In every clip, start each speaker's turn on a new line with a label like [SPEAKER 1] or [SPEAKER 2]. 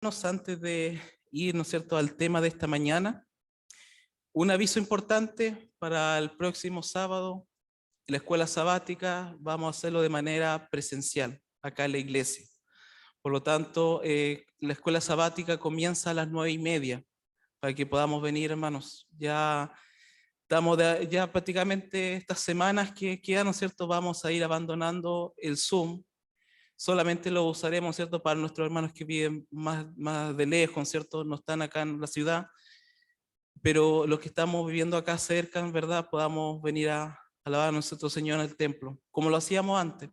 [SPEAKER 1] Antes de ir, ¿no es cierto?, al tema de esta mañana, un aviso importante para el próximo sábado, en la escuela sabática vamos a hacerlo de manera presencial, acá en la iglesia. Por lo tanto, la escuela sabática comienza a las 9:30, para que podamos venir, hermanos. Ya estamos, ya prácticamente estas semanas que quedan, ¿no es cierto?, vamos a ir abandonando el Zoom. Solamente lo usaremos, ¿cierto?, para nuestros hermanos que viven más de lejos, ¿cierto?, no están acá en la ciudad, pero los que estamos viviendo acá cerca, en verdad, podamos venir a alabar a nuestro Señor en el templo, como lo hacíamos antes.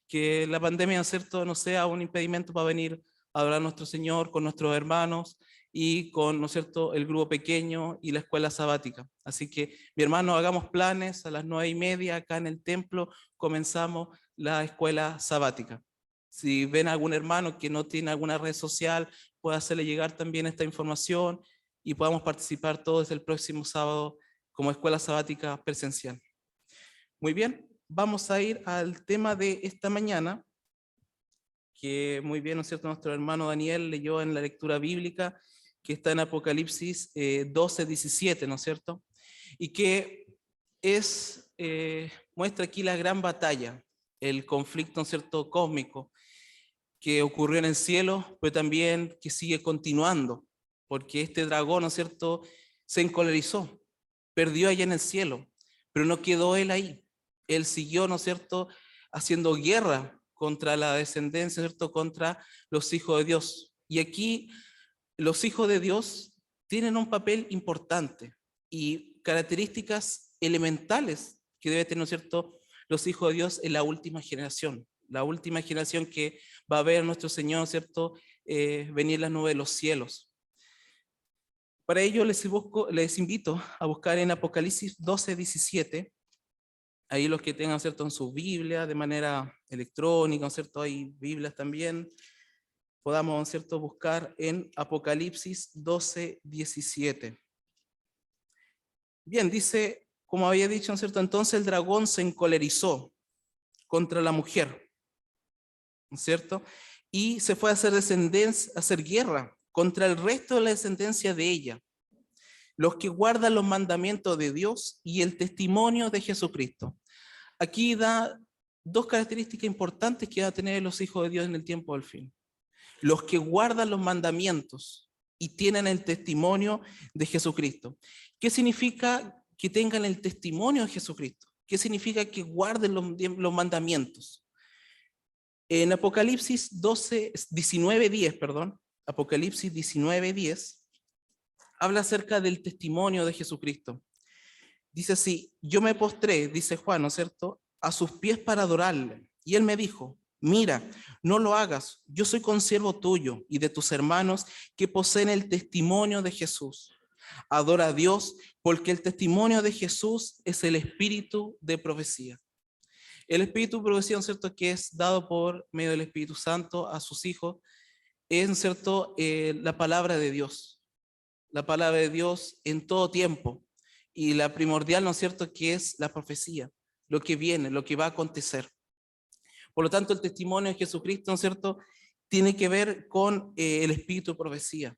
[SPEAKER 1] Que la pandemia, ¿cierto?, no sea un impedimento para venir a adorar a nuestro Señor con nuestros hermanos y con, ¿no es cierto?, el grupo pequeño y la escuela sabática. Así que, mi hermano, hagamos planes a las 9:30 acá en el templo, comenzamos la escuela sabática. Si ven a algún hermano que no tiene alguna red social, puede hacerle llegar también esta información y podamos participar todos desde el próximo sábado como escuela sabática presencial. Muy bien, vamos a ir al tema de esta mañana, que muy bien, ¿no es cierto?, nuestro hermano Daniel leyó en la lectura bíblica, que está en Apocalipsis 12:17, ¿no es cierto? Y que muestra aquí la gran batalla, el conflicto, ¿no es cierto?, cósmico, que ocurrió en el cielo, pero también que sigue continuando, porque este dragón, ¿no es cierto?, se encolerizó, perdió allá en el cielo, pero no quedó él ahí. Él siguió, ¿no es cierto?, haciendo guerra contra la descendencia, ¿cierto?, contra los hijos de Dios. Y aquí los hijos de Dios tienen un papel importante y características elementales que debe tener, ¿no es cierto?, los hijos de Dios en la última generación que va a ver a nuestro Señor, ¿cierto?, venir las nubes de los cielos. Para ello les invito a buscar en Apocalipsis 12:17, ahí los que tengan, ¿cierto?, en su Biblia de manera electrónica, ¿cierto?, hay Biblias también, podamos, ¿cierto?, buscar en Apocalipsis 12:17. Bien, dice, como había dicho, ¿cierto?, entonces el dragón se encolerizó contra la mujer, ¿no es cierto?, y se fue a hacer guerra contra el resto de la descendencia de ella, los que guardan los mandamientos de Dios y el testimonio de Jesucristo. Aquí da dos características importantes que van a tener los hijos de Dios en el tiempo del fin. Los que guardan los mandamientos y tienen el testimonio de Jesucristo. ¿Qué significa que tengan el testimonio de Jesucristo? ¿Qué significa que guarden los mandamientos? En Apocalipsis 19:10, Apocalipsis 19:10, habla acerca del testimonio de Jesucristo. Dice así: yo me postré, dice Juan, ¿no es cierto?, a sus pies para adorarle. Y él me dijo: mira, no lo hagas, yo soy consiervo tuyo y de tus hermanos que poseen el testimonio de Jesús. Adora a Dios, porque el testimonio de Jesús es el espíritu de profecía. El espíritu de profecía, ¿no es cierto?, que es dado por medio del Espíritu Santo a sus hijos, es, ¿no es cierto?, la palabra de Dios. La palabra de Dios en todo tiempo. Y la primordial, ¿no es cierto?, que es la profecía, lo que viene, lo que va a acontecer. Por lo tanto, el testimonio de Jesucristo, ¿no es cierto?, tiene que ver con el espíritu de profecía.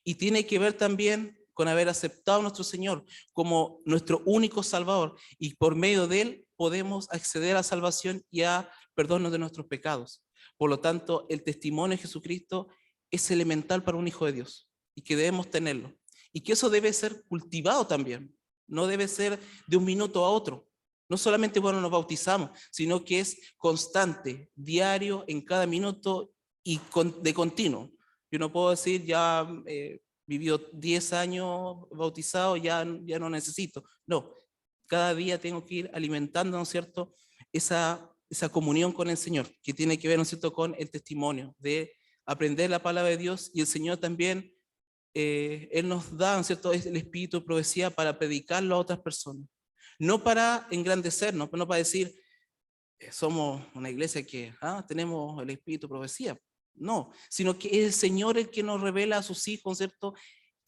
[SPEAKER 1] Y tiene que ver también con haber aceptado a nuestro Señor como nuestro único Salvador. Y por medio de Él podemos acceder a salvación y a perdón de nuestros pecados. Por lo tanto, el testimonio de Jesucristo es elemental para un hijo de Dios y que debemos tenerlo. Y que eso debe ser cultivado también. No debe ser de un minuto a otro. No solamente cuando nos bautizamos, sino que es constante, diario, en cada minuto y de continuo. Yo no puedo decir, ya vivió 10 años bautizado, ya no necesito. No, cada día tengo que ir alimentando, ¿no es cierto?, esa comunión con el Señor, que tiene que ver, ¿no es cierto?, con el testimonio, de aprender la palabra de Dios. Y el Señor también, Él nos da, ¿no es cierto?, el espíritu de profecía para predicarlo a otras personas. No para engrandecernos, no para decir, somos una iglesia que tenemos el espíritu de profecía. No, sino que es el Señor el que nos revela a sus hijos, ¿cierto?,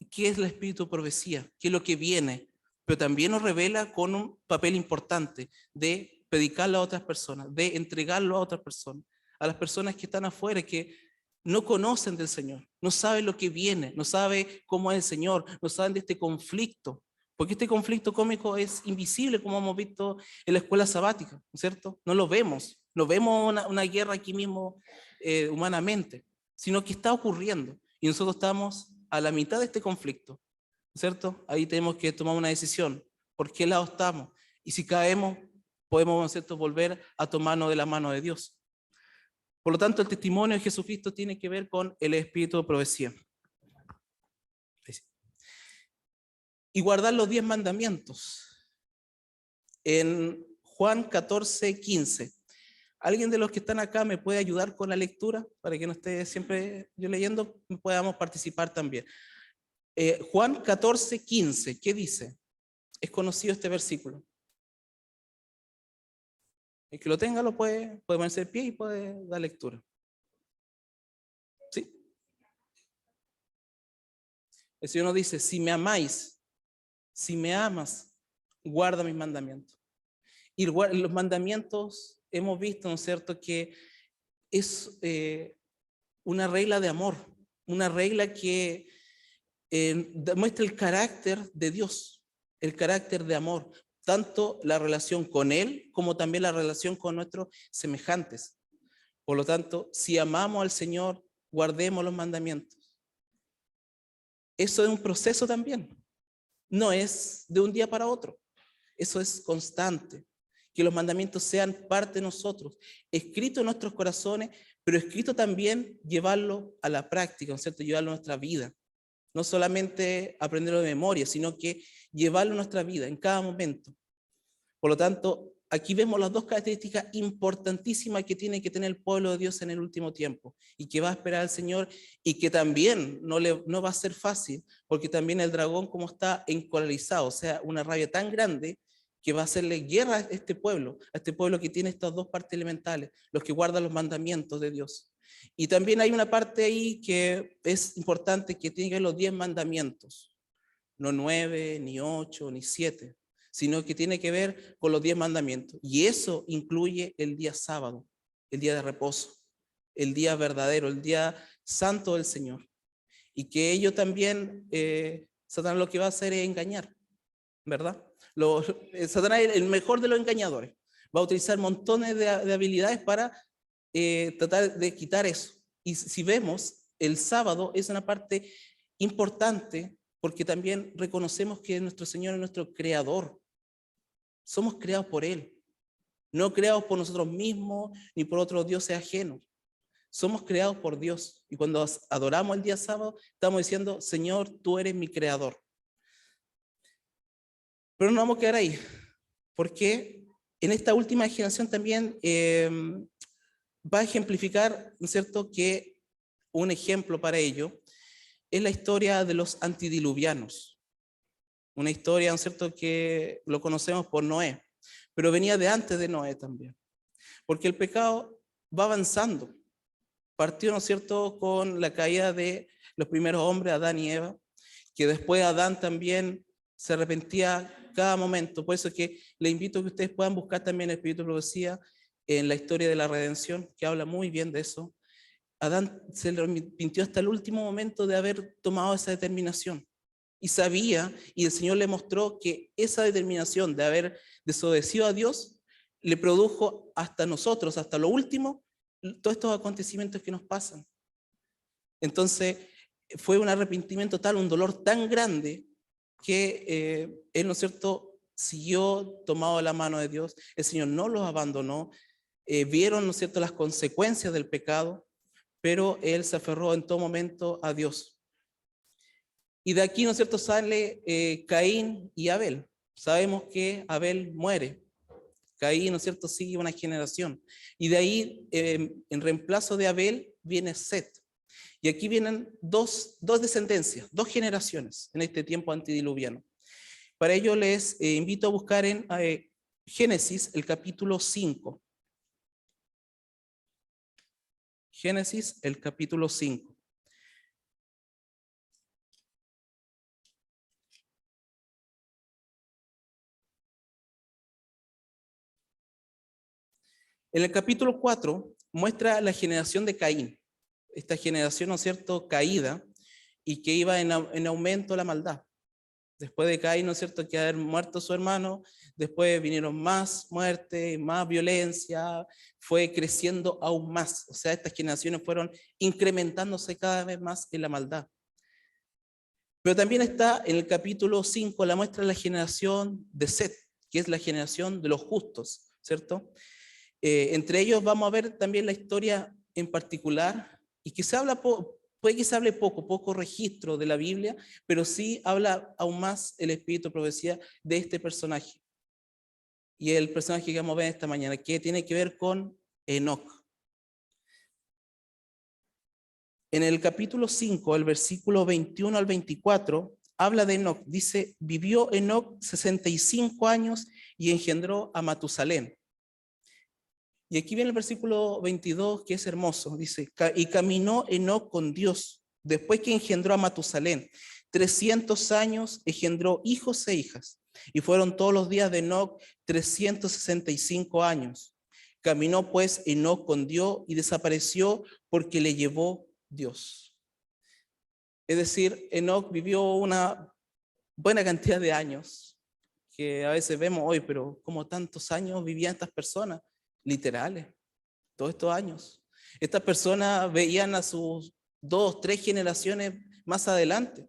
[SPEAKER 1] qué es el espíritu de profecía, qué es lo que viene, pero también nos revela con un papel importante de predicarlo a otras personas, de entregarlo a otras personas, a las personas que están afuera, que no conocen del Señor, no saben lo que viene, no saben cómo es el Señor, no saben de este conflicto, porque este conflicto cósmico es invisible, como hemos visto en la escuela sabática, ¿no es cierto? No lo vemos, no vemos una guerra aquí mismo humanamente, sino que está ocurriendo y nosotros estamos a la mitad de este conflicto, ¿no es cierto? Ahí tenemos que tomar una decisión, ¿por qué lado estamos? Y si caemos, podemos, ¿no es cierto?, volver a tomarnos de la mano de Dios. Por lo tanto, el testimonio de Jesucristo tiene que ver con el espíritu de profecía. Y guardar los 10 mandamientos. En Juan 14:15. ¿Alguien de los que están acá me puede ayudar con la lectura? Para que no esté siempre yo leyendo, podamos participar también. Juan 14:15, ¿qué dice? Es conocido este versículo. El que lo tenga lo puede ponerse de pie y puede dar lectura. ¿Sí? El Señor nos dice, si me amáis, si me amas, guarda mis mandamientos. Y los mandamientos hemos visto, ¿no es cierto?, que es una regla de amor, una regla que demuestra el carácter de Dios, el carácter de amor, tanto la relación con Él como también la relación con nuestros semejantes. Por lo tanto, si amamos al Señor, guardemos los mandamientos. Eso es un proceso también, no es de un día para otro, eso es constante. Que los mandamientos sean parte de nosotros, escrito en nuestros corazones, pero escrito también llevarlo a la práctica, ¿no es cierto? Llevarlo a nuestra vida. No solamente aprenderlo de memoria, sino que llevarlo a nuestra vida en cada momento. Por lo tanto, aquí vemos las dos características importantísimas que tiene que tener el pueblo de Dios en el último tiempo y que va a esperar al Señor y que también no va a ser fácil, porque también el dragón como está encolerizado, o sea, una rabia tan grande que va a hacerle guerra a este pueblo que tiene estas dos partes elementales, los que guardan los mandamientos de Dios. Y también hay una parte ahí que es importante, que tiene que ver los 10 mandamientos, no 9, ni 8, ni 7, sino que tiene que ver con los 10 mandamientos. Y eso incluye el día sábado, el día de reposo, el día verdadero, el día santo del Señor. Y que ello también, Satanás lo que va a hacer es engañar, ¿verdad? Satanás es el mejor de los engañadores. Va a utilizar montones de habilidades para tratar de quitar eso. Y si vemos, el sábado es una parte importante porque también reconocemos que nuestro Señor es nuestro creador. Somos creados por Él, no creados por nosotros mismos ni por otros dioses ajenos. Somos creados por Dios. Y cuando adoramos el día sábado, estamos diciendo, Señor, tú eres mi creador. Pero no vamos a quedar ahí, porque en esta última generación también va a ejemplificar, ¿no es cierto?, que un ejemplo para ello es la historia de los antidiluvianos. Una historia, ¿no es cierto?, que lo conocemos por Noé, pero venía de antes de Noé también. Porque el pecado va avanzando. Partió, ¿no es cierto?, con la caída de los primeros hombres, Adán y Eva, que después Adán también se arrepentía cada momento. Por eso es que le invito a que ustedes puedan buscar también el Espíritu de Profecía en la historia de la redención, que habla muy bien de eso. Adán se le arrepintió hasta el último momento de haber tomado esa determinación. Y sabía, y el Señor le mostró que esa determinación de haber desobedecido a Dios le produjo hasta nosotros, hasta lo último, todos estos acontecimientos que nos pasan. Entonces, fue un arrepentimiento tal, un dolor tan grande, que él, ¿no es cierto?, siguió tomado de la mano de Dios. El Señor no los abandonó. Vieron, ¿no es cierto?, las consecuencias del pecado, pero él se aferró en todo momento a Dios. Y de aquí, ¿no es cierto?, sale Caín y Abel. Sabemos que Abel muere. Caín, ¿no es cierto?, sigue una generación. Y de ahí, en reemplazo de Abel, viene Set. Y aquí vienen dos descendencias, dos generaciones en este tiempo antidiluviano. Para ello les invito a buscar en Génesis, el capítulo 5. Génesis, el capítulo 5. En el capítulo 4 muestra la generación de Caín. esta generación, ¿no es cierto?, caída, y que iba en aumento la maldad. Después de Caín, ¿no es cierto?, que haber muerto su hermano, después vinieron más muertes, más violencia, fue creciendo aún más. O sea, estas generaciones fueron incrementándose cada vez más en la maldad. Pero también está en el capítulo 5 la muestra de la generación de Set, que es la generación de los justos, ¿cierto? Entre ellos vamos a ver también la historia en particular, y que se habla puede que se hable poco registro de la Biblia, pero sí habla aún más el espíritu de profecía de este personaje. Y el personaje que vamos a ver esta mañana, que tiene que ver con Enoc. En el capítulo 5, el versículo 21 al 24, habla de Enoc. Dice, vivió Enoc 65 años y engendró a Matusalén. Y aquí viene el versículo 22, que es hermoso. Dice, y caminó Enoc con Dios, después que engendró a Matusalén. 300 años engendró hijos e hijas. Y fueron todos los días de Enoc 365 años. Caminó pues Enoc con Dios y desapareció porque le llevó Dios. Es decir, Enoc vivió una buena cantidad de años, que a veces vemos hoy, pero como tantos años vivían estas personas, literales, todos estos años. Estas personas veían a sus 2, 3 generaciones más adelante.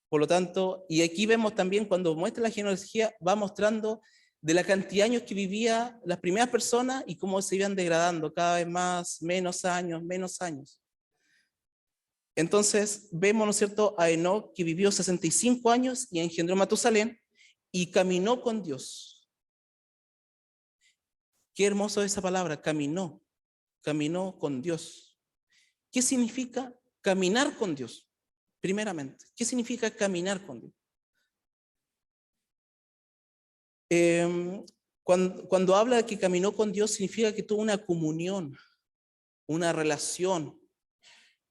[SPEAKER 1] Por lo tanto, y aquí vemos también cuando muestra la genealogía, va mostrando de la cantidad de años que vivía las primeras personas y cómo se iban degradando cada vez más, menos años, menos años. Entonces vemos, ¿no es cierto?, a Enoc, que vivió 65 años y engendró a Matusalén y caminó con Dios. Qué hermoso esa palabra, caminó con Dios. ¿Qué significa caminar con Dios? Primeramente, ¿qué significa caminar con Dios? Cuando habla de que caminó con Dios, significa que tuvo una comunión, una relación,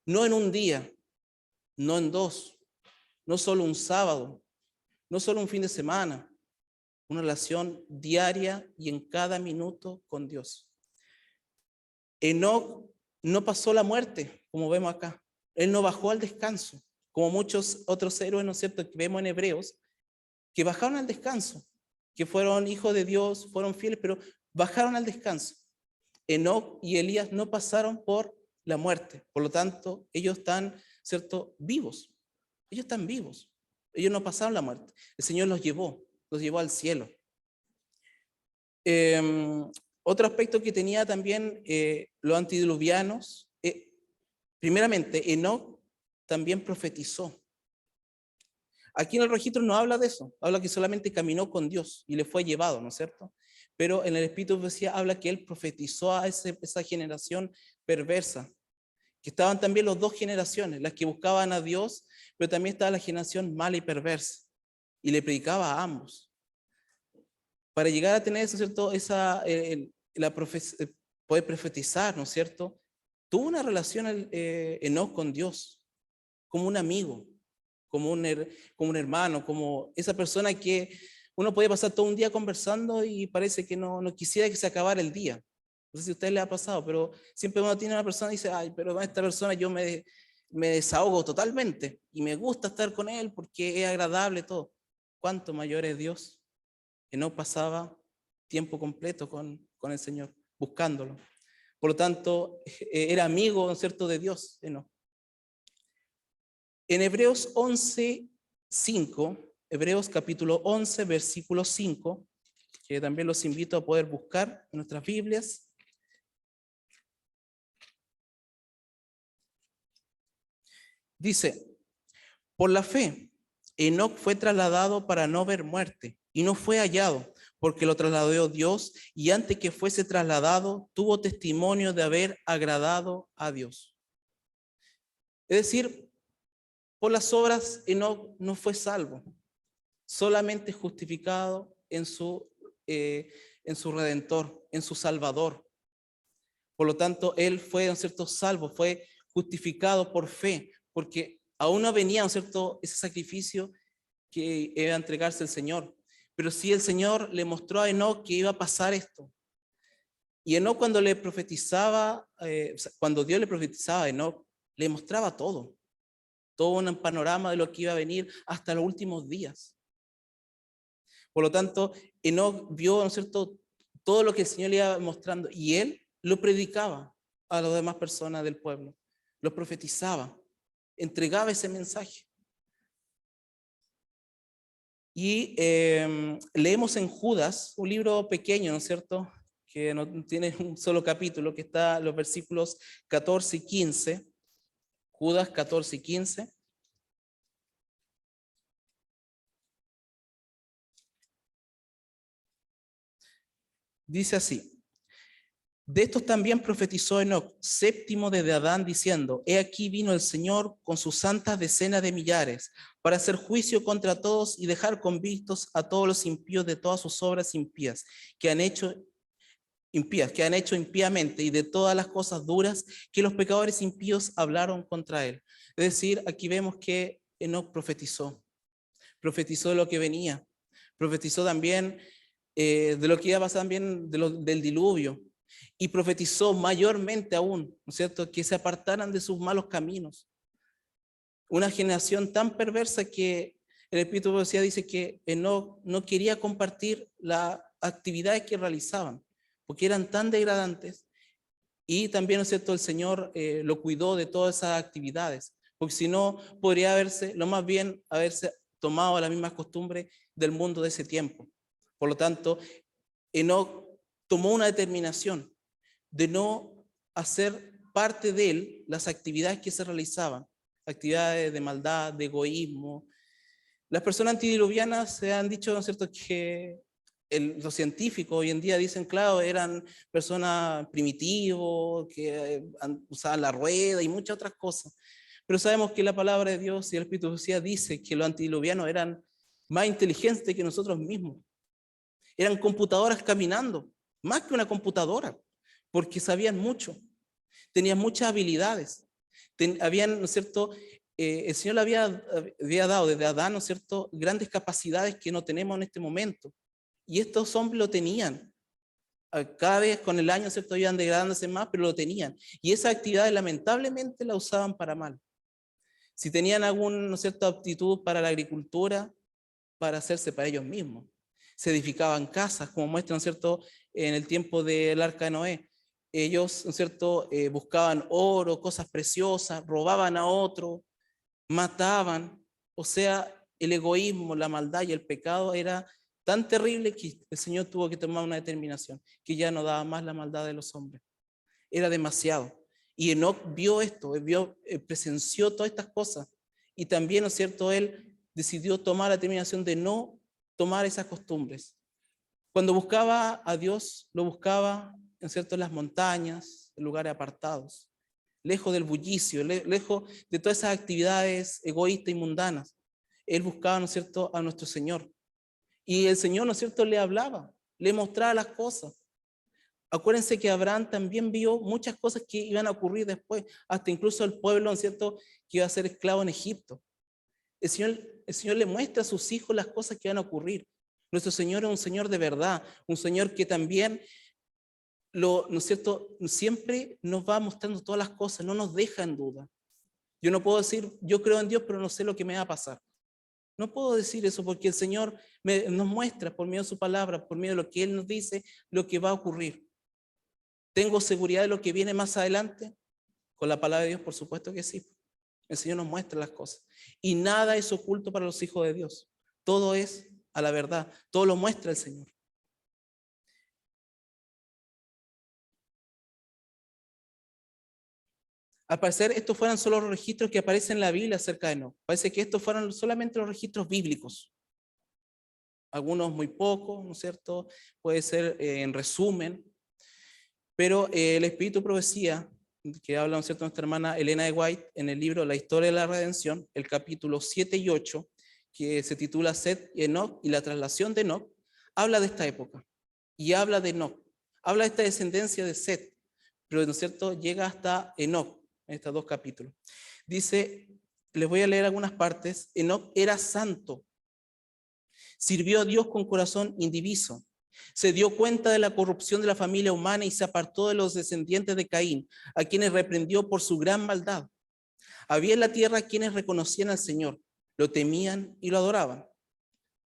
[SPEAKER 1] no en un día, no en 2, no solo un sábado, no solo un fin de semana, una relación diaria y en cada minuto con Dios. Enoc no pasó la muerte, como vemos acá. Él no bajó al descanso, como muchos otros héroes, ¿no es cierto?, que vemos en Hebreos, que bajaron al descanso, que fueron hijos de Dios, fueron fieles, pero bajaron al descanso. Enoc y Elías no pasaron por la muerte, por lo tanto, ellos están, ¿cierto?, vivos. Ellos están vivos. Ellos no pasaron la muerte. El Señor los llevó al cielo. Otro aspecto que tenía también los antediluvianos, primeramente, Enoc también profetizó. Aquí en el registro no habla de eso, habla que solamente caminó con Dios y le fue llevado, ¿no es cierto? Pero en el Espíritu de Profecía habla que él profetizó a esa generación perversa, que estaban también las 2 generaciones, las que buscaban a Dios, pero también estaba la generación mala y perversa, y le predicaba a ambos. Para llegar a tener eso, ¿cierto?, poder profetizar, ¿no es cierto?, tuvo una relación Enoc con Dios, como un amigo, como un hermano, como esa persona que uno puede pasar todo un día conversando y parece que no quisiera que se acabara el día. No sé si a usted le ha pasado, pero siempre uno tiene una persona y dice, ay, pero con esta persona yo me desahogo totalmente y me gusta estar con él porque es agradable todo. ¿Cuánto mayor es Dios? Que no pasaba tiempo completo con el Señor, buscándolo. Por lo tanto, era amigo, ¿no es cierto?, de Dios. ¿No? En Hebreos 11:5, Hebreos capítulo 11, versículo 5, que también los invito a poder buscar en nuestras Biblias. Dice, por la fe, Enoc fue trasladado para no ver muerte y no fue hallado, porque lo trasladó Dios, y antes que fuese trasladado, tuvo testimonio de haber agradado a Dios. Es decir, por las obras Enoc no fue salvo, solamente justificado en su Redentor, en su Salvador. Por lo tanto, él fue, ¿no es cierto?, salvo, fue justificado por fe, porque aún no venía, ¿no es cierto?, ese sacrificio que iba a entregarse el Señor. Pero sí el Señor le mostró a Enoc que iba a pasar esto. Y Enoc cuando le profetizaba, cuando Dios le profetizaba a Enoc, le mostraba todo un panorama de lo que iba a venir hasta los últimos días. Por lo tanto, Enoc vio, ¿no es cierto?, todo lo que el Señor le iba mostrando, y él lo predicaba a las demás personas del pueblo, lo profetizaba, entregaba ese mensaje. Y leemos en Judas, un libro pequeño, ¿no es cierto?, que no tiene un solo capítulo, que está en los versículos 14 y 15, Judas 14 y 15. Dice así: de estos también profetizó Enoc, séptimo desde Adán, diciendo: he aquí vino el Señor con sus santas decenas de millares, para hacer juicio contra todos y dejar convictos a todos los impíos de todas sus obras impías, que han hecho impíamente, y de todas las cosas duras que los pecadores impíos hablaron contra él. Es decir, aquí vemos que Enoc profetizó de lo que venía, profetizó también de lo que iba a pasar también del diluvio, y profetizó mayormente aún, ¿no es cierto?, que se apartaran de sus malos caminos. Una generación tan perversa que el Espíritu de Profecía dice que no quería compartir las actividades que realizaban, porque eran tan degradantes, y también, ¿no es cierto?, el Señor lo cuidó de todas esas actividades, porque si no, podría haberse tomado las mismas costumbres del mundo de ese tiempo. Por lo tanto, Enoc tomó una determinación de no hacer parte de él las actividades que se realizaban, actividades de maldad, de egoísmo. Las personas antediluvianas se han dicho, ¿no es cierto?, que los científicos hoy en día dicen, claro, eran personas primitivos, que usaban la rueda y muchas otras cosas. Pero sabemos que la palabra de Dios y el Espíritu de Dios dice que los antediluvianos eran más inteligentes que nosotros mismos. Eran computadoras caminando, más que una computadora, porque sabían mucho, tenían muchas habilidades. Habían, ¿no es cierto?, el Señor le había dado desde Adán, ¿no es cierto?, grandes capacidades que no tenemos en este momento. Y estos hombres lo tenían. Cada vez con el año, ¿cierto?, iban degradándose más, pero lo tenían. Y esas actividades lamentablemente la usaban para mal. Si tenían alguna, ¿no es cierto?, aptitud para la agricultura, para hacerse para ellos mismos. Se edificaban casas, como muestran, ¿cierto?, en el tiempo del arca de Noé. Ellos, ¿no es cierto?, buscaban oro, cosas preciosas, robaban a otro, mataban. O sea, el egoísmo, la maldad y el pecado era tan terrible que el Señor tuvo que tomar una determinación, que ya no daba más la maldad de los hombres. Era demasiado. Y Enoc vio esto, presenció todas estas cosas. Y también, ¿no es cierto?, él decidió tomar la determinación de no tomar esas costumbres. Cuando buscaba a Dios, lo buscaba, ¿no es cierto?, en las montañas, en lugares apartados, lejos del bullicio, lejos de todas esas actividades egoístas y mundanas. Él buscaba, ¿no es cierto?, a nuestro Señor. Y el Señor, ¿no es cierto?, le hablaba, le mostraba las cosas. Acuérdense que Abraham también vio muchas cosas que iban a ocurrir después, hasta incluso el pueblo, ¿no es cierto?, que iba a ser esclavo en Egipto. El Señor le muestra a sus hijos las cosas que van a ocurrir. Nuestro Señor es un Señor de verdad, un Señor que también, ¿no es cierto?, siempre nos va mostrando todas las cosas, no nos deja en duda. Yo no puedo decir, yo creo en Dios, pero no sé lo que me va a pasar. No puedo decir eso porque el Señor nos muestra por medio de su palabra, por medio de lo que Él nos dice, lo que va a ocurrir. ¿Tengo seguridad de lo que viene más adelante? Con la palabra de Dios, por supuesto que sí. El Señor nos muestra las cosas. Y nada es oculto para los hijos de Dios. Todo es a la verdad. Todo lo muestra el Señor. Al parecer, estos fueron solo los registros que aparecen en la Biblia acerca de Enoc. Parece que estos fueron solamente los registros bíblicos. Algunos muy pocos, ¿no es cierto? Puede ser en resumen. Pero el Espíritu de Profecía, que habla, ¿no es cierto?, nuestra hermana Elena de White, en el libro La Historia de la Redención, el capítulo 7 y 8, que se titula Set y Enoc y la traslación de Enoc, habla de esta época y habla de Enoc, habla de esta descendencia de Set, pero, ¿no es cierto?, llega hasta Enoc, en estos dos capítulos. Dice, les voy a leer algunas partes. Enoc era santo, sirvió a Dios con corazón indiviso Se dio cuenta de la corrupción de la familia humana y se apartó de los descendientes de Caín, a quienes reprendió por su gran maldad. Había en la tierra quienes reconocían al Señor, lo temían y lo adoraban.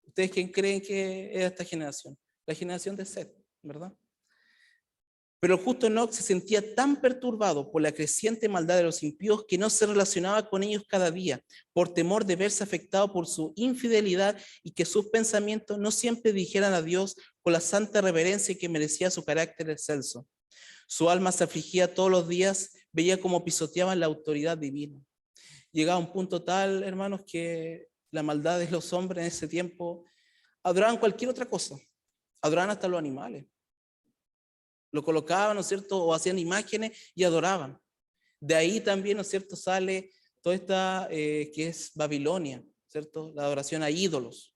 [SPEAKER 1] ¿Ustedes quién creen que es esta generación? La generación de Set, ¿verdad? Pero el justo Enoc se sentía tan perturbado por la creciente maldad de los impíos que no se relacionaba con ellos cada día, por temor de verse afectado por su infidelidad y que sus pensamientos no siempre dijeran a Dios con la santa reverencia que merecía su carácter excelso. Su alma se afligía todos los días, veía cómo pisoteaban la autoridad divina. Llegaba a un punto tal, hermanos, que la maldad de los hombres en ese tiempo adoraban cualquier otra cosa, adoraban hasta los animales. Lo colocaban, ¿no es cierto? O hacían imágenes y adoraban. De ahí también, ¿no es cierto?, sale toda esta que es Babilonia, ¿cierto? La adoración a ídolos.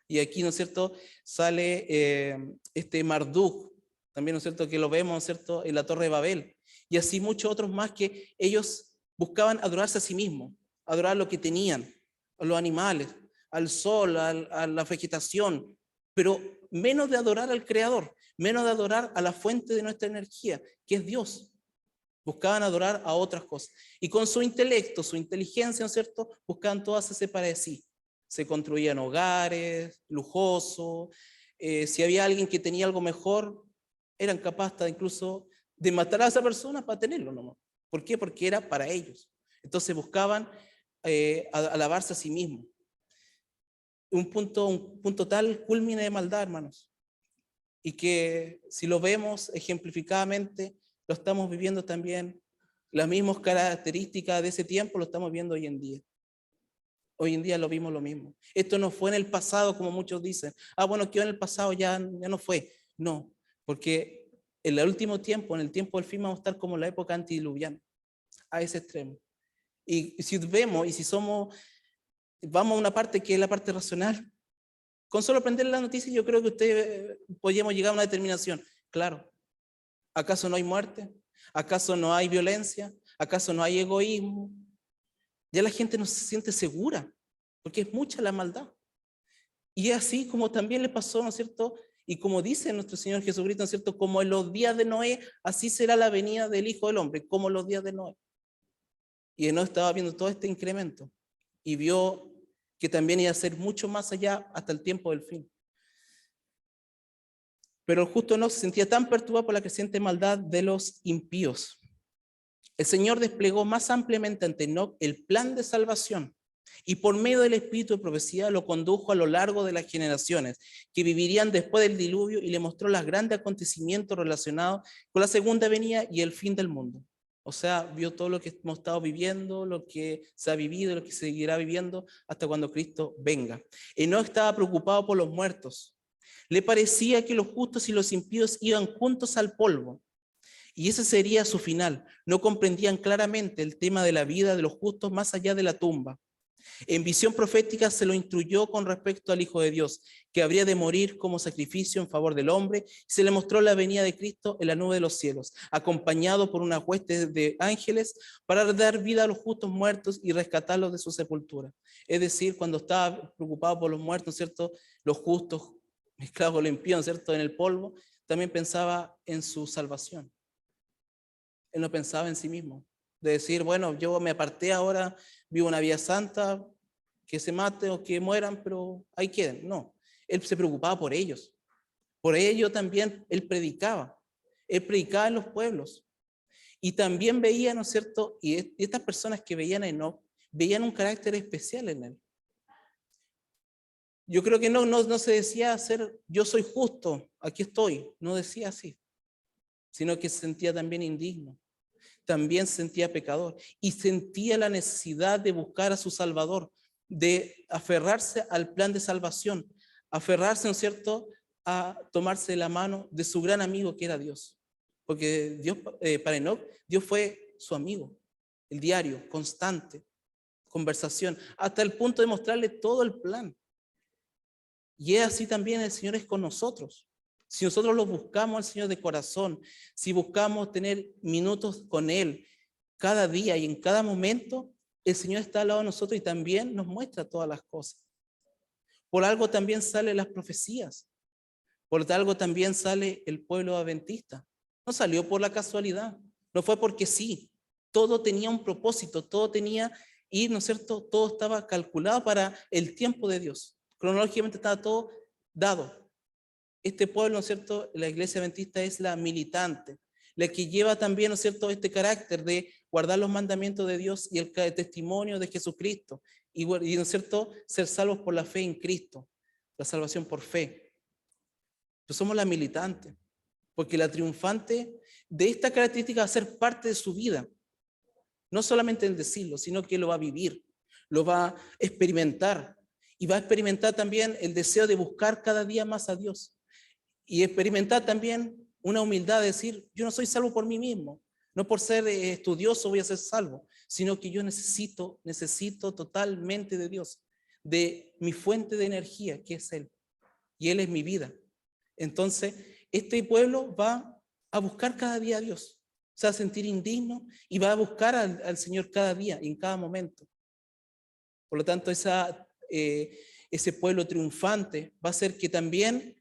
[SPEAKER 1] Y aquí, ¿no es cierto?, sale este Marduk, también, ¿no es cierto?, que lo vemos, ¿no es cierto?, en la Torre de Babel. Y así muchos otros más que ellos buscaban adorarse a sí mismos, adorar lo que tenían, a los animales, al sol, a la vegetación, pero menos de adorar al Creador, menos de adorar a la fuente de nuestra energía, que es Dios. Buscaban adorar a otras cosas. Y con su intelecto, su inteligencia, ¿no es cierto?, buscaban todo hacerse para sí. Se construían hogares lujosos. Si había alguien que tenía algo mejor, eran capaces incluso de matar a esa persona para tenerlo nomás. ¿Por qué? Porque era para ellos. Entonces buscaban alabarse a sí mismos. Un punto tal culmine de maldad, hermanos. Y que si lo vemos ejemplificadamente, lo estamos viviendo también. Las mismas características de ese tiempo lo estamos viendo hoy en día. Hoy en día lo vimos lo mismo. Esto no fue en el pasado, como muchos dicen. Bueno, quedó en el pasado, ya no fue. No, porque en el último tiempo, en el tiempo del fin, vamos a estar como la época antediluviana, a ese extremo. Y si vemos, y si vamos a una parte que es la parte racional, con solo aprender la noticia, yo creo que ustedes podríamos llegar a una determinación. Claro, ¿acaso no hay muerte? ¿Acaso no hay violencia? ¿Acaso no hay egoísmo? Ya la gente no se siente segura, porque es mucha la maldad. Y así como también le pasó, ¿no es cierto? Y como dice nuestro Señor Jesucristo, ¿no es cierto? Como en los días de Noé, así será la venida del Hijo del Hombre, como los días de Noé. Y Enoc estaba viendo todo este incremento y vio que también iba a ser mucho más allá hasta el tiempo del fin. Pero el justo Enoc se sentía tan perturbado por la creciente maldad de los impíos. El Señor desplegó más ampliamente ante Enoc el plan de salvación y por medio del espíritu de profecía lo condujo a lo largo de las generaciones que vivirían después del diluvio y le mostró los grandes acontecimientos relacionados con la segunda venida y el fin del mundo. O sea, vio todo lo que hemos estado viviendo, lo que se ha vivido, lo que se seguirá viviendo hasta cuando Cristo venga. Enoc estaba preocupado por los muertos. Le parecía que los justos y los impíos iban juntos al polvo. Y ese sería su final. No comprendían claramente el tema de la vida de los justos más allá de la tumba. En visión profética se lo instruyó con respecto al Hijo de Dios, que habría de morir como sacrificio en favor del hombre, y se le mostró la venida de Cristo en la nube de los cielos, acompañado por una hueste de ángeles para dar vida a los justos muertos y rescatarlos de su sepultura. Es decir, cuando estaba preocupado por los muertos, ¿cierto?, los justos mezclados con los impíos, ¿cierto?, en el polvo, también pensaba en su salvación. Él no pensaba en sí mismo, de decir, bueno, yo me aparté ahora, vivo una vida santa, que se maten o que mueran, pero ahí queden. No, él se preocupaba por ellos. Por ello también él predicaba en los pueblos. Y también veía, ¿no es cierto? Y estas personas que veían a Enoc, veían un carácter especial en él. Yo creo que no se decía yo soy justo, aquí estoy. No decía así, sino que se sentía también indigno. También se sentía pecador y sentía la necesidad de buscar a su Salvador, de aferrarse al plan de salvación, aferrarse, ¿no es cierto?, a tomarse la mano de su gran amigo que era Dios. Porque Dios, para Enoc, Dios fue su amigo, el diario, constante, conversación, hasta el punto de mostrarle todo el plan. Y es así también el Señor es con nosotros. Si nosotros lo buscamos al Señor de corazón, si buscamos tener minutos con Él cada día y en cada momento, el Señor está al lado de nosotros y también nos muestra todas las cosas. Por algo también salen las profecías, Por algo también sale el pueblo adventista. No salió por la casualidad, no fue porque sí. Todo tenía un propósito, todo tenía, y ¿no es cierto? Todo estaba calculado para el tiempo de Dios. Cronológicamente estaba todo dado. Este pueblo, ¿no es cierto? La iglesia adventista es la militante, la que lleva también, ¿no es cierto?, este carácter de guardar los mandamientos de Dios y el testimonio de Jesucristo. Y, ¿no es cierto?, ser salvos por la fe en Cristo, la salvación por fe. Pues somos la militante, porque la triunfante de esta característica va a ser parte de su vida. No solamente en decirlo, sino que lo va a vivir, lo va a experimentar. Y va a experimentar también el deseo de buscar cada día más a Dios. Y experimentar también una humildad de decir, yo no soy salvo por mí mismo. No por ser estudioso voy a ser salvo, sino que yo necesito totalmente de Dios, de mi fuente de energía, que es Él. Y Él es mi vida. Entonces, este pueblo va a buscar cada día a Dios. Se va a sentir indigno y va a buscar al Señor cada día y en cada momento. Por lo tanto, ese pueblo triunfante va a ser que también,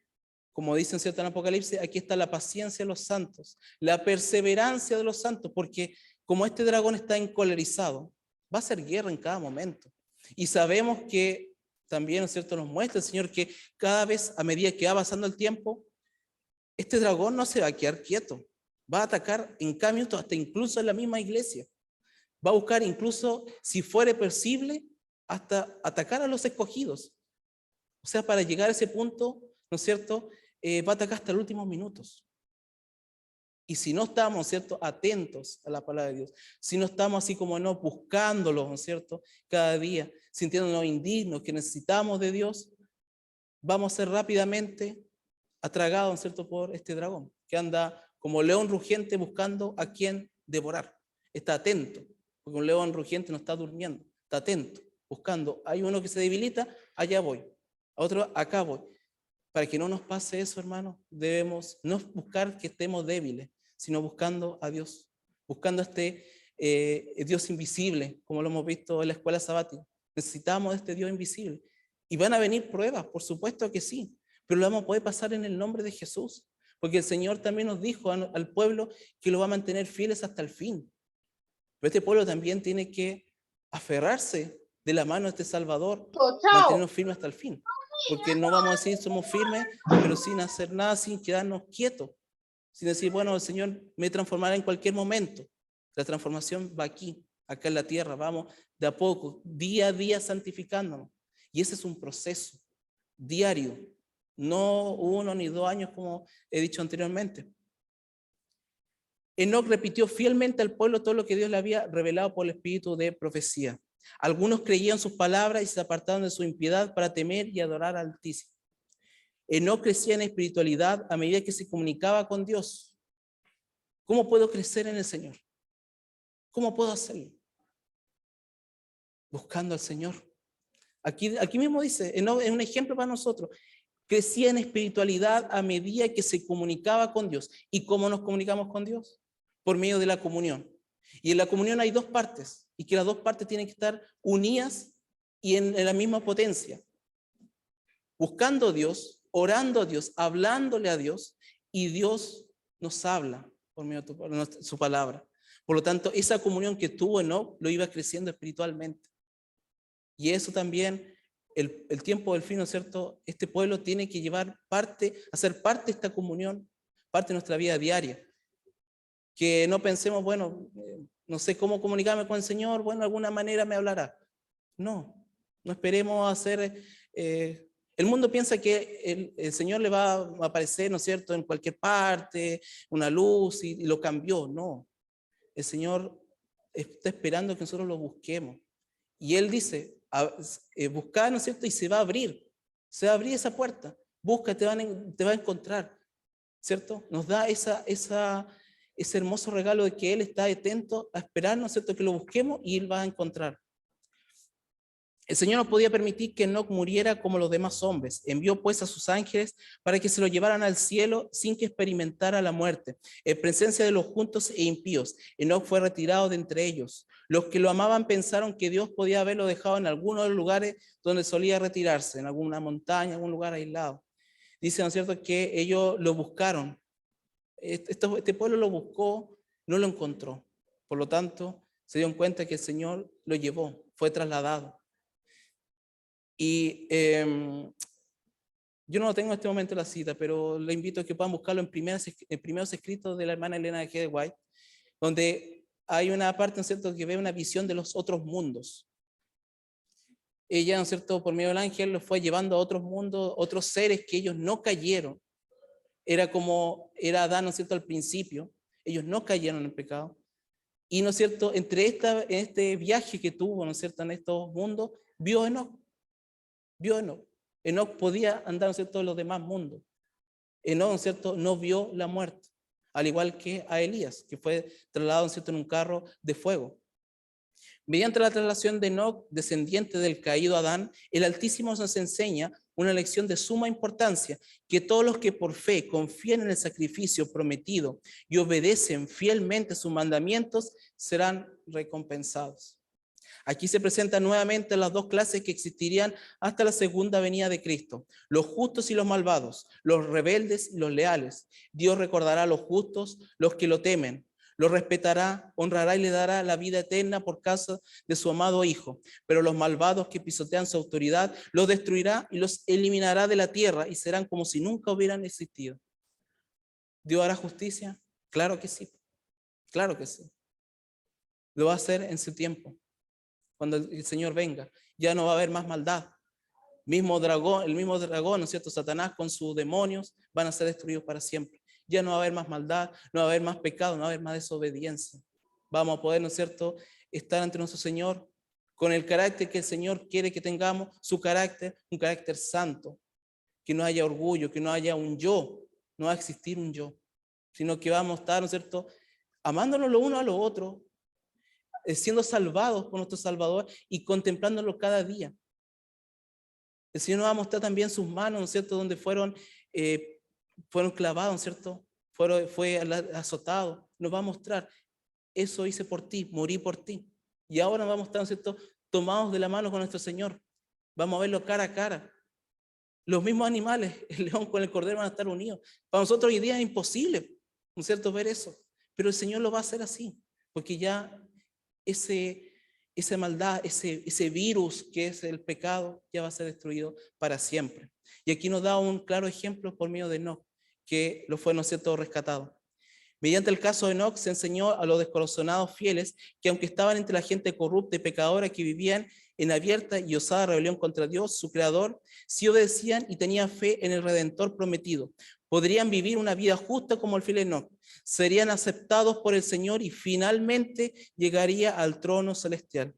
[SPEAKER 1] como dice en cierto Apocalipsis, aquí está la paciencia de los santos, la perseverancia de los santos, porque como este dragón está encolerizado, va a ser guerra en cada momento. Y sabemos que también, ¿no es cierto?, nos muestra el Señor que cada vez, a medida que va pasando el tiempo, este dragón no se va a quedar quieto, va a atacar en cada minuto, hasta incluso en la misma iglesia. Va a buscar incluso, si fuere posible, hasta atacar a los escogidos. O sea, para llegar a ese punto, ¿no es cierto?, va a atacar hasta los últimos minutos. Y si no estamos, ¿cierto?, atentos a la palabra de Dios, si no estamos así como no buscándolo, ¿no es cierto?, cada día, sintiéndonos indignos, que necesitamos de Dios, vamos a ser rápidamente atragados, ¿no es cierto?, por este dragón, que anda como león rugiente buscando a quien devorar. Está atento, porque un león rugiente no está durmiendo, está atento, buscando. Hay uno que se debilita, allá voy. A otro, acá voy. Para que no nos pase eso, hermano, debemos no buscar que estemos débiles, sino buscando a Dios, buscando a este Dios invisible, como lo hemos visto en la escuela sabática. Necesitamos de este Dios invisible. Y van a venir pruebas, por supuesto que sí, pero lo vamos a poder pasar en el nombre de Jesús, porque el Señor también nos dijo al pueblo que lo va a mantener fieles hasta el fin. Pero este pueblo también tiene que aferrarse de la mano de este Salvador, mantenernos firmes hasta el fin. Porque no vamos a decir somos firmes, pero sin hacer nada, sin quedarnos quietos. Sin decir, bueno, el Señor me transformará en cualquier momento. La transformación va aquí, acá en la tierra. Vamos de a poco, día a día santificándonos. Y ese es un proceso diario. No 1 ni 2 años, como he dicho anteriormente. Enoc repitió fielmente al pueblo todo lo que Dios le había revelado por el espíritu de profecía. Algunos creían sus palabras y se apartaron de su impiedad para temer y adorar al Altísimo. Enoc crecía en espiritualidad a medida que se comunicaba con Dios. ¿Cómo puedo crecer en el Señor? ¿Cómo puedo hacerlo? Buscando al Señor. Aquí mismo dice, Enoc es un ejemplo para nosotros. Crecía en espiritualidad a medida que se comunicaba con Dios. ¿Y cómo nos comunicamos con Dios? Por medio de la comunión. Y en la comunión hay 2 partes, y que las 2 partes tienen que estar unidas y en la misma potencia. Buscando a Dios, orando a Dios, hablándole a Dios, y Dios nos habla por medio de su palabra. Por lo tanto, esa comunión que tuvo Enoc lo iba creciendo espiritualmente. Y eso también, el tiempo del fin, ¿no es cierto? Este pueblo tiene que hacer parte de esta comunión, parte de nuestra vida diaria. Que no pensemos, bueno, no sé cómo comunicarme con el Señor, bueno, de alguna manera me hablará. No esperemos hacer... el mundo piensa que el Señor le va a aparecer, ¿no es cierto?, en cualquier parte, una luz y lo cambió. No, el Señor está esperando que nosotros lo busquemos. Y Él dice, buscar, ¿no es cierto?, y se va a abrir esa puerta. Busca, te va a encontrar, ¿cierto? Nos da ese hermoso regalo de que Él está atento a esperar, ¿no es cierto?, que lo busquemos y Él va a encontrar. El Señor no podía permitir que Enoc muriera como los demás hombres. Envió pues a sus ángeles para que se lo llevaran al cielo sin que experimentara la muerte. En presencia de los justos e impíos, Enoc fue retirado de entre ellos. Los que lo amaban pensaron que Dios podía haberlo dejado en alguno de los lugares donde solía retirarse, en alguna montaña, algún lugar aislado. Dice, ¿no es cierto?, que ellos lo buscaron. Este pueblo lo buscó, no lo encontró. Por lo tanto, se dieron cuenta que el Señor lo llevó, fue trasladado. Y yo no lo tengo en este momento la cita, pero le invito a que puedan buscarlo en primeros escritos de la hermana Elena G. de White, donde hay una parte, ¿no es cierto?, que ve una visión de los otros mundos. Ella, ¿no es cierto?, por medio del ángel los fue llevando a otros mundos, otros seres que ellos no cayeron. Era como era Adán, ¿no es cierto?, al principio. Ellos no cayeron en el pecado. Y, ¿no es cierto?, este viaje que tuvo, ¿no es cierto?, en estos mundos, vio Enoc. Enoc podía andar, ¿no es cierto?, en los demás mundos. Enoc, ¿no es cierto?, no vio la muerte, al igual que a Elías, que fue trasladado, ¿no es cierto?, en un carro de fuego. Mediante la traslación de Enoc, descendiente del caído Adán, el Altísimo nos enseña una lección de suma importancia, que todos los que por fe confían en el sacrificio prometido y obedecen fielmente sus mandamientos serán recompensados. Aquí se presentan nuevamente las dos clases que existirían hasta la segunda venida de Cristo: los justos y los malvados, los rebeldes y los leales. Dios recordará a los justos, los que lo temen, los respetará, honrará y le dará la vida eterna por causa de su amado Hijo. Pero los malvados que pisotean su autoridad, los destruirá y los eliminará de la tierra y serán como si nunca hubieran existido. ¿Dios hará justicia? Claro que sí, claro que sí. Lo va a hacer en su tiempo. Cuando el Señor venga, ya no va a haber más maldad. El mismo dragón, ¿no es cierto?, Satanás con sus demonios van a ser destruidos para siempre. Ya no va a haber más maldad, no va a haber más pecado, no va a haber más desobediencia. Vamos a poder, ¿no es cierto?, estar ante nuestro Señor con el carácter que el Señor quiere que tengamos, su carácter, un carácter santo, que no haya orgullo, que no haya un yo, no va a existir un yo, sino que vamos a estar, ¿no es cierto?, amándonos lo uno a lo otro, siendo salvados por nuestro Salvador y contemplándolo cada día. El Señor nos va a mostrar también sus manos, ¿no es cierto?, donde fueron clavados, ¿no es cierto?, fue azotado. Nos va a mostrar, eso hice por ti, morí por ti. Y ahora nos vamos a estar, ¿no es cierto?, tomados de la mano con nuestro Señor. Vamos a verlo cara a cara. Los mismos animales, el león con el cordero, van a estar unidos. Para nosotros hoy día es imposible, ¿no es cierto?, ver eso. Pero el Señor lo va a hacer así, porque ya esa maldad, ese virus que es el pecado, ya va a ser destruido para siempre. Y aquí nos da un claro ejemplo por medio de Enoc, que lo fue, ¿no es cierto?, rescatado. Mediante el caso de Enoc se enseñó a los descorazonados fieles que, aunque estaban entre la gente corrupta y pecadora que vivían en abierta y osada rebelión contra Dios, su creador, si obedecían y tenían fe en el Redentor prometido, podrían vivir una vida justa como el fiel Enoc, serían aceptados por el Señor y finalmente llegaría al trono celestial.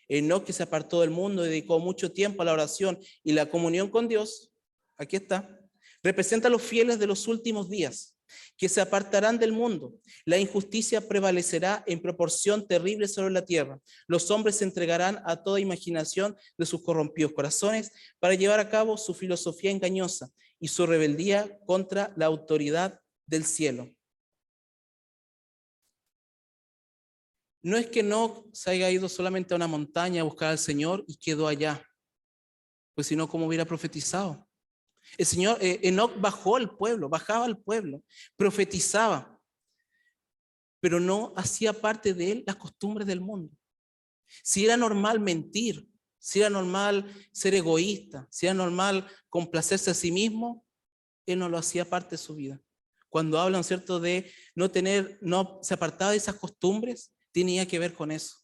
[SPEAKER 1] Enoc, que se apartó del mundo y dedicó mucho tiempo a la oración y la comunión con Dios, aquí está, representa a los fieles de los últimos días, que se apartarán del mundo. La injusticia prevalecerá en proporción terrible sobre la tierra. Los hombres se entregarán a toda imaginación de sus corrompidos corazones para llevar a cabo su filosofía engañosa y su rebeldía contra la autoridad del cielo. No es que Enoc se haya ido solamente a una montaña a buscar al Señor y quedó allá, pues si no, ¿cómo hubiera profetizado? El Señor, Enoc bajaba al pueblo, profetizaba, pero no hacía parte de él las costumbres del mundo. Si era normal mentir, si era normal ser egoísta, si era normal complacerse a sí mismo, él no lo hacía parte de su vida. Cuando hablan, ¿cierto?, de no se apartaba de esas costumbres, tenía que ver con eso.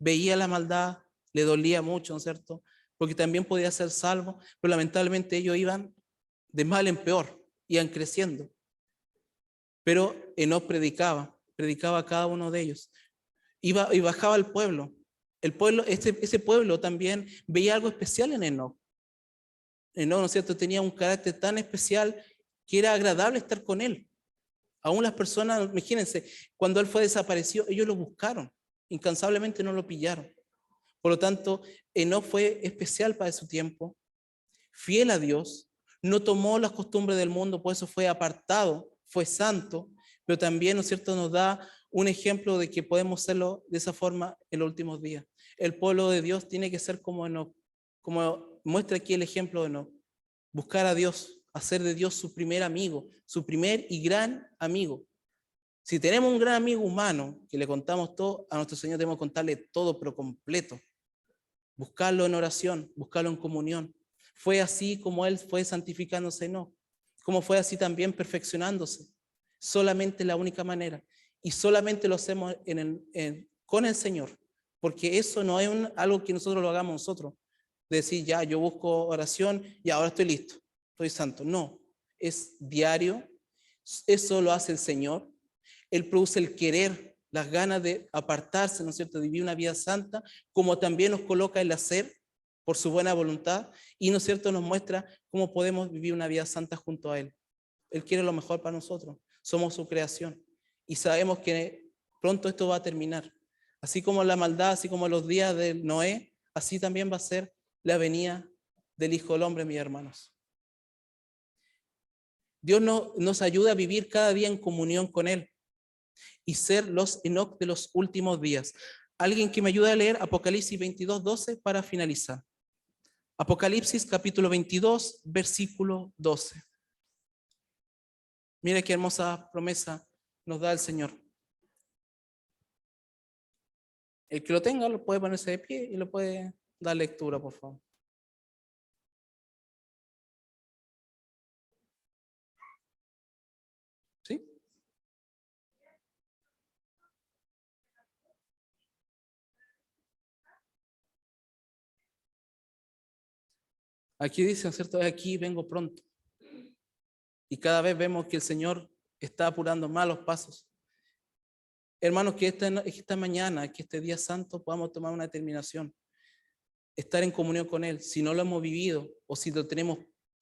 [SPEAKER 1] Veía la maldad, le dolía mucho, ¿no es cierto?, porque también podía ser salvo, pero lamentablemente ellos iban de mal en peor, iban creciendo. Pero Enoc predicaba a cada uno de ellos. Iba y bajaba al pueblo. El pueblo, ese pueblo también veía algo especial en Enoc. Enoc, ¿no es cierto?, tenía un carácter tan especial que era agradable estar con él. Aún las personas, imagínense, cuando él fue desaparecido, ellos lo buscaron, incansablemente no lo pillaron. Por lo tanto, Enoc fue especial para su tiempo, fiel a Dios, no tomó las costumbres del mundo, por eso fue apartado, fue santo, pero también, ¿no es cierto?, nos da un ejemplo de que podemos serlo de esa forma en los últimos días. El pueblo de Dios tiene que ser como Enoc, como muestra aquí el ejemplo de Enoc. Buscar a Dios, hacer de Dios su primer amigo, su primer y gran amigo. Si tenemos un gran amigo humano que le contamos todo, a nuestro Señor debemos contarle todo, pero completo. Buscarlo en oración, buscarlo en comunión. Fue así como Él fue santificándose, no. Como fue así también perfeccionándose. Solamente la única manera. Y solamente lo hacemos con el Señor. Porque eso no es algo que nosotros lo hagamos nosotros. De decir, ya, yo busco oración y ahora estoy listo, estoy santo. No, es diario. Eso lo hace el Señor. Él produce el querer, las ganas de apartarse, ¿no es cierto?, de vivir una vida santa, como también nos coloca el hacer por su buena voluntad y, ¿no es cierto?, nos muestra cómo podemos vivir una vida santa junto a Él. Él quiere lo mejor para nosotros, somos su creación y sabemos que pronto esto va a terminar. Así como la maldad, así como los días de Noé, así también va a ser la venida del Hijo del Hombre, mis hermanos. Dios nos ayuda a vivir cada día en comunión con Él y ser los Enoc de los últimos días. Alguien que me ayude a leer Apocalipsis 22:12 para finalizar. Apocalipsis capítulo 22, versículo 12. Mira qué hermosa promesa nos da el Señor. El que lo tenga lo puede ponerse de pie y lo puede dar lectura, por favor. ¿Sí? Aquí dice, ¿cierto? Aquí vengo pronto. Y cada vez vemos que el Señor está apurando más los pasos. Hermanos, que esta mañana, que este día santo, podamos tomar una determinación. Estar en comunión con Él. Si no lo hemos vivido o si lo tenemos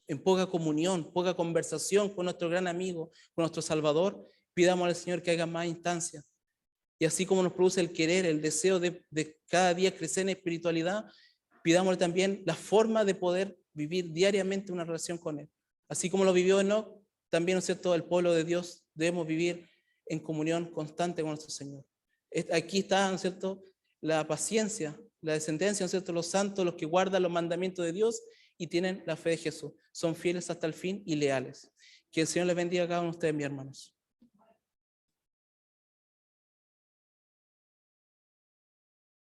[SPEAKER 1] en poca comunión, poca conversación con nuestro gran amigo, con nuestro Salvador, pidamos al Señor que haga más instancias. Y así como nos produce el querer, el deseo de cada día crecer en espiritualidad, pidámosle también la forma de poder vivir diariamente una relación con Él. Así como lo vivió Enoc, también, ¿no es cierto?, el pueblo de Dios debemos vivir en comunión constante con nuestro Señor. Aquí está, ¿no es cierto?, la paciencia, la descendencia, ¿no es cierto?, los santos, los que guardan los mandamientos de Dios y tienen la fe de Jesús. Son fieles hasta el fin y leales. Que el Señor les bendiga a cada uno de ustedes, mis hermanos.